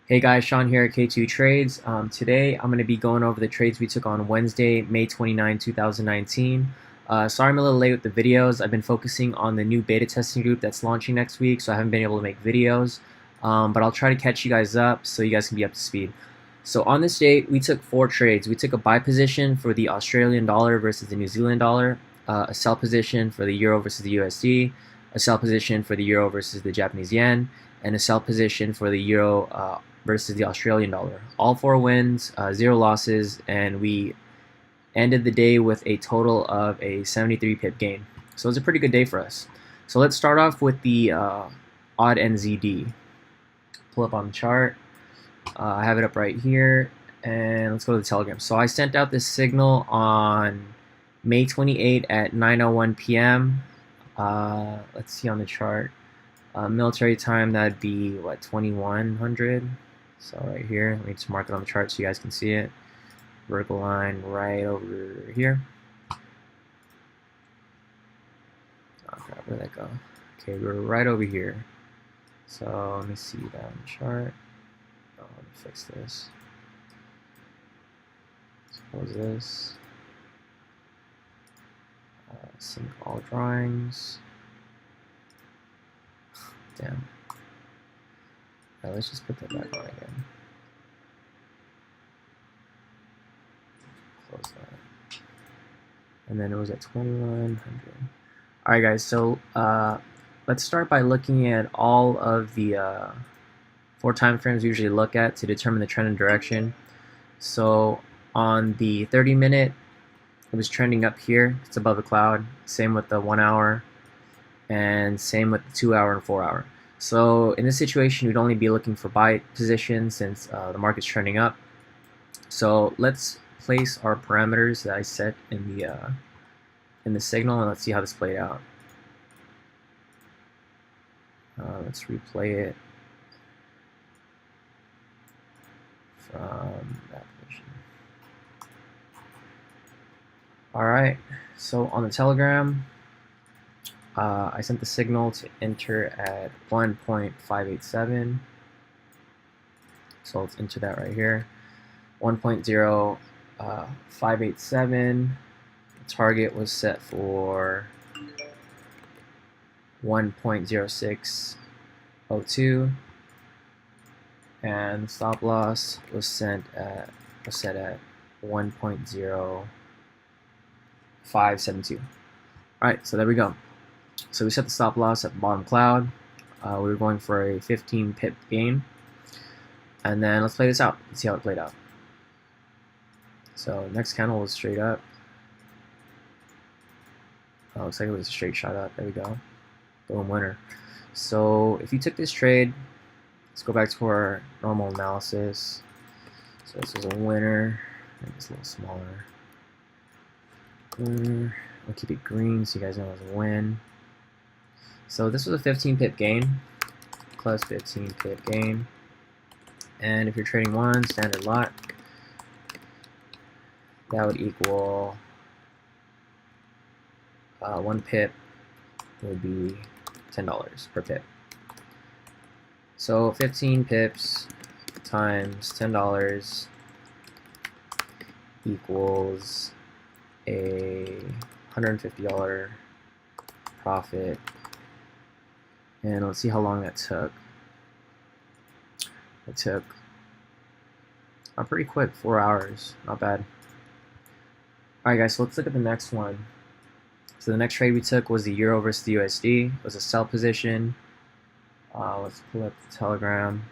Hey guys, Sean here at K2 Trades. Today I'm going to be going over the trades we took on Wednesday, May 29, 2019. Sorry I'm a little late with the videos. I've been focusing on the new beta testing group that's launching next week, so I haven't been able to make videos. But I'll try to catch you guys up so you guys can be up to speed. So on this date, we took 4 trades. We took a buy position for the Australian dollar versus the New Zealand dollar, a sell position for the euro versus the USD, a sell position for the euro versus the Japanese yen, and a sell position for the euro versus the Australian dollar. All 4 wins, 0 losses, and we ended the day with a total of a 73 pip gain. So it was a pretty good day for us. So let's start off with the odd NZD. Pull up on the chart. I have it up right here, and let's go to the Telegram. So I sent out this signal on May 28 at 9:01 p.m. Let's see on the chart. Military time, that'd be what, 2100. So right here, let me just mark it on the chart so you guys can see it. Vertical line right over here. Oh crap, where'd that go? Okay, we're right over here. So let me see that on the chart. Oh, let me fix this. Let's close this. Sync all drawings. Damn. Alright, let's just put that back on again. Close that. And then it was at 2100. Alright guys, so let's start by looking at all of the 4 time frames we usually look at to determine the trend and direction. So on the 30-minute, it was trending up here. It's above the cloud. Same with the 1 hour, and same with the 2 hour and 4 hour. So in this situation, we'd only be looking for buy positions since the market's trending up. So let's place our parameters that I set in the signal, and let's see how this played out. Let's replay it from that position. Alright, so on the Telegram, I sent the signal to enter at 1.587. So let's enter that right here. 1.0587. The target was set for 1.0602, and the stop loss was set at 1.0572. Alright, so there we go. So we set the stop loss at the bottom cloud. We were going for a 15 pip gain. And then let's play this out. Let's see how it played out. So next candle was straight up. Oh, looks like it was a straight shot up. There we go. Boom, winner. So if you took this trade, let's go back to our normal analysis. So this is a winner. Make this a little smaller. Winner. I'll keep it green so you guys know it was a win. So this was a 15 pip gain, plus 15 pip gain. And if you're trading one standard lot, that would equal 1 pip would be $10 per pip. So 15 pips times $10 equals a $150 profit. And let's see how long that took. It took pretty quick, 4 hours, not bad. Alright guys, so let's look at the next one. So the next trade we took was the euro versus the USD. It was a sell position. Let's pull up the Telegram.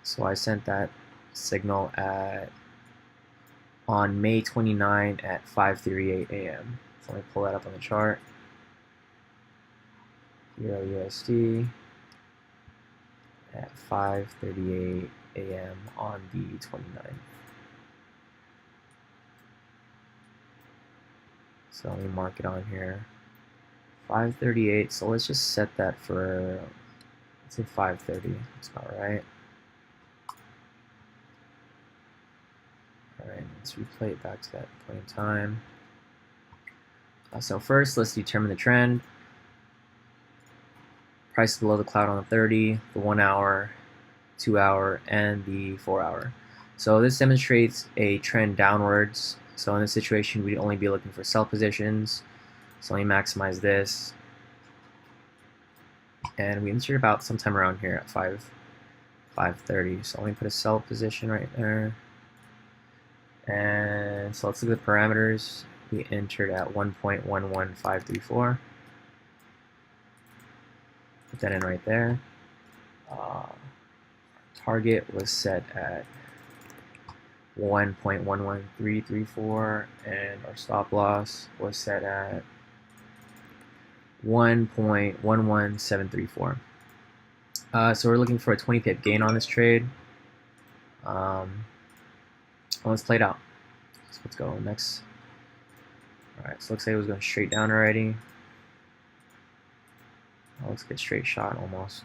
So I sent that signal on May 29 at 5:38 a.m. So let me pull that up on the chart. Euro USD at 5:38 a.m. on the 29th. So let me mark it on here. 5:38. So let's just set that for, let's say 5:30. That's about right. Alright, let's replay it back to that point in time. So first, let's determine the trend. Price below the cloud on the 30, the 1 hour, 2-hour, and the 4-hour. So this demonstrates a trend downwards. So in this situation, we'd only be looking for sell positions. So let me maximize this. And we insert about sometime around here at 5:30. So let me put a sell position right there. And so let's look at the parameters. We entered at 1.11534. Put that in right there. Target was set at 1.11334, and our stop loss was set at 1.11734. So we're looking for a 20 pip gain on this trade. Let's play it out. So let's go next. Alright, so looks like it was going straight down already. Oh, let's get straight shot almost.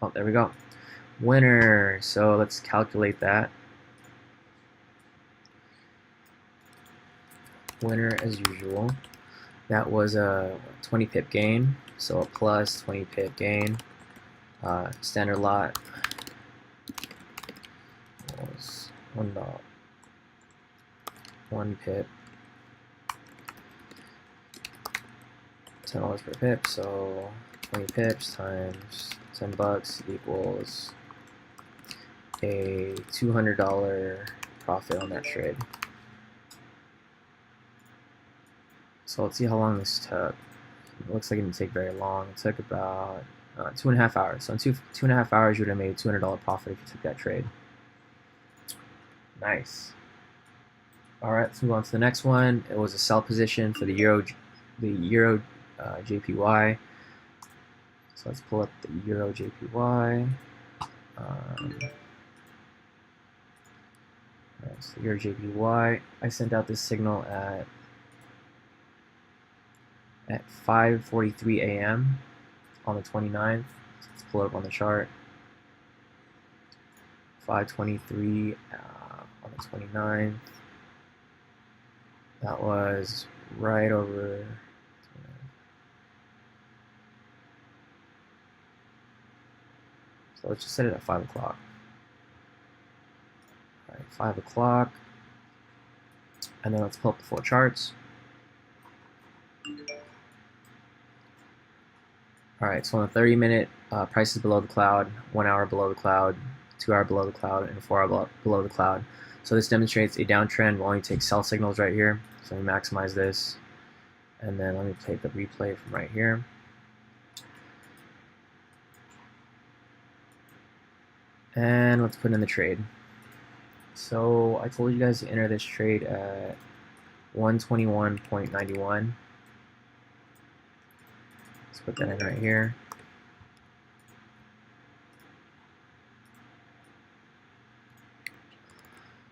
Oh, there we go. Winner. So let's calculate that. Winner as usual. That was a 20 pip gain. So a plus 20 pip gain. Standard lot was $1 pip. $10 per pip, so 20 pips times $10 equals a $200 profit on that trade. So let's see how long this took. It looks like it didn't take very long. It took about 2.5 hours. So in 2.5 hours, you would have made a $200 profit if you took that trade. Nice. All right, let's move on to the next one. It was a sell position for the euro JPY. So let's pull up the euro JPY. So euro JPY. I sent out this signal at 5:43 a.m. on the 29th. So let's pull it up on the chart. 5:23 on the 29th. That was right over. So let's just set it at 5 o'clock. All right, 5 o'clock. And then let's pull up the full charts. All right, so on the 30-minute, price is below the cloud, 1 hour below the cloud, 2 hour below the cloud, and 4 hour below the cloud. So this demonstrates a downtrend. We'll only take sell signals right here. So let me maximize this. And then let me take the replay from right here. And let's put in the trade. So I told you guys to enter this trade at 121.91. Let's put that in right here.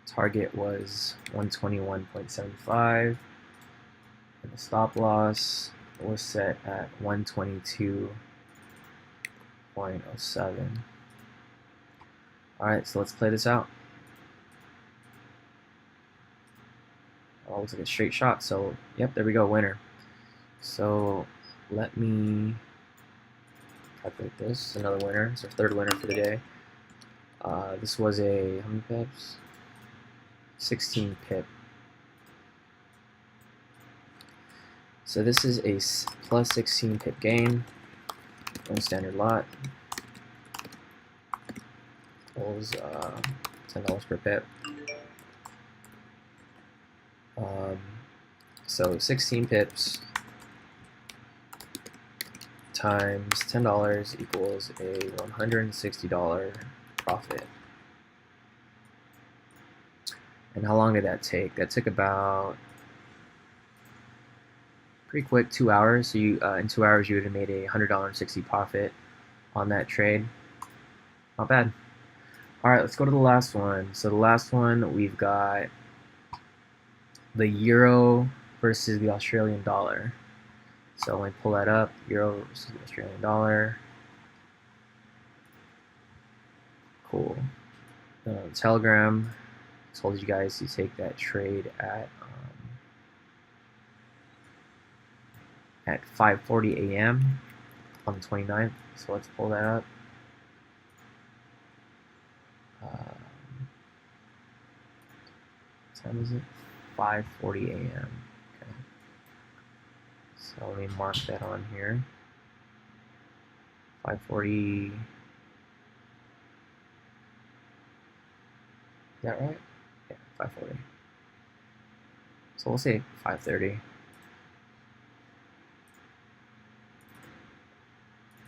Target was 121.75. And the stop loss was set at 122.07. Alright, so let's play this out. Oh, looks like a straight shot, so yep, there we go, winner. So let me calculate this. Another winner. It's our third winner for the day. This was a, how many pips? 16 pip. So this is a plus 16 pip gain on standard lot. Was $10 per pip. So 16 pips times $10 equals a $160 profit. And how long did that take? That took about pretty quick, 2 hours. So you in 2 hours you would have made a $100.60 profit on that trade. Not bad. All right, let's go to the last one. So the last one, we've got the euro versus the Australian dollar. So let me pull that up. Euro versus the Australian dollar. Cool. Telegram told you guys to take that trade at 5:40 a.m. on the 29th. So let's pull that up. time is it? 5:40 a.m. Okay. So let me mark that on here. 5:40. Is that right? Yeah, 5:40. So we'll say 5:30.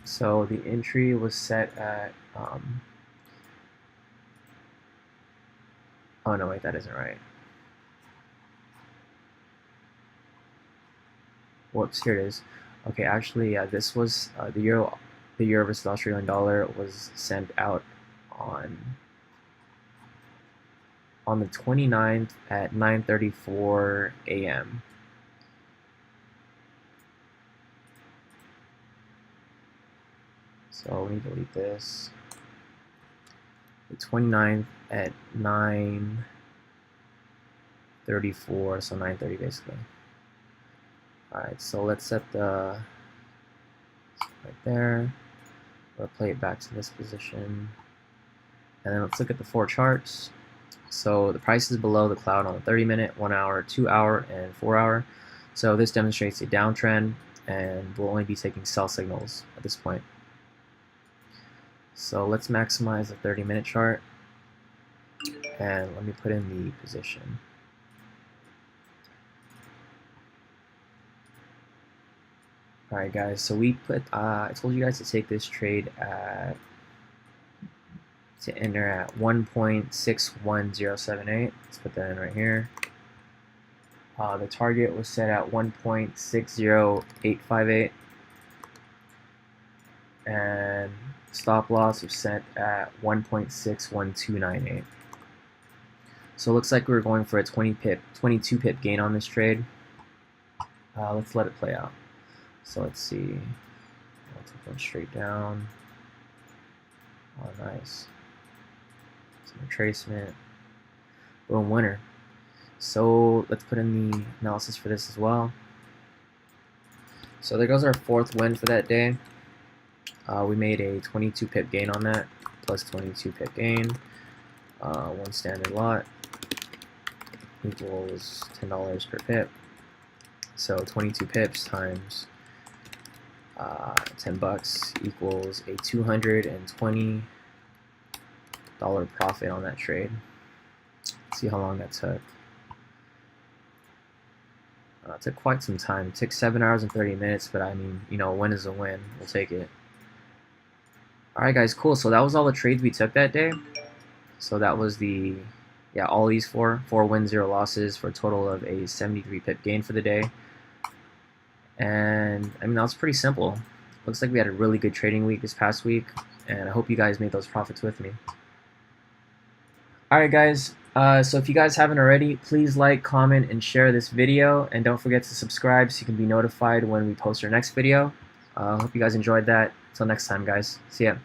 So the entry was set at, oh no, wait, that isn't right. Whoops, here it is. Okay, actually, this was the euro versus the Australian dollar was sent out on the 29th at 9:34 a.m. So let me delete this. The 29th at 9:34, so 9:30 basically. Alright, so let's set the right there. We'll play it back to this position. And then let's look at the 4 charts. So the price is below the cloud on the 30-minute, 1 hour, 2 hour, and 4 hour. So this demonstrates a downtrend, and we'll only be taking sell signals at this point. So let's maximize the 30-minute chart, and let me put in the position. Alright guys, so we put, I told you guys to take this trade to enter at 1.61078. Let's put that in right here. The target was set at 1.60858, and stop loss was set at 1.61298. So it looks like we're going for a 22 pip gain on this trade. Let's let it play out. So let's see. Let's go straight down. Oh, nice. Some retracement. Boom, winner. So let's put in the analysis for this as well. So there goes our 4th win for that day. We made a 22 pip gain on that, plus 22 pip gain. 1 standard lot equals $10 per pip. So 22 pips times 10 bucks equals a $220 profit on that trade. Let's see how long that took. It took quite some time. It took 7 hours and 30 minutes, but I mean, you know, a win is a win. We'll take it. Alright guys, cool. So that was all the trades we took that day. So that was the, yeah, all these 4 wins, 0 losses for a total of a 73 pip gain for the day. And I mean, that was pretty simple. Looks like we had a really good trading week this past week, and I hope you guys made those profits with me. Alright guys, so if you guys haven't already, please like, comment, and share this video, and don't forget to subscribe so you can be notified when we post our next video. I hope you guys enjoyed that. Until next time guys, see ya.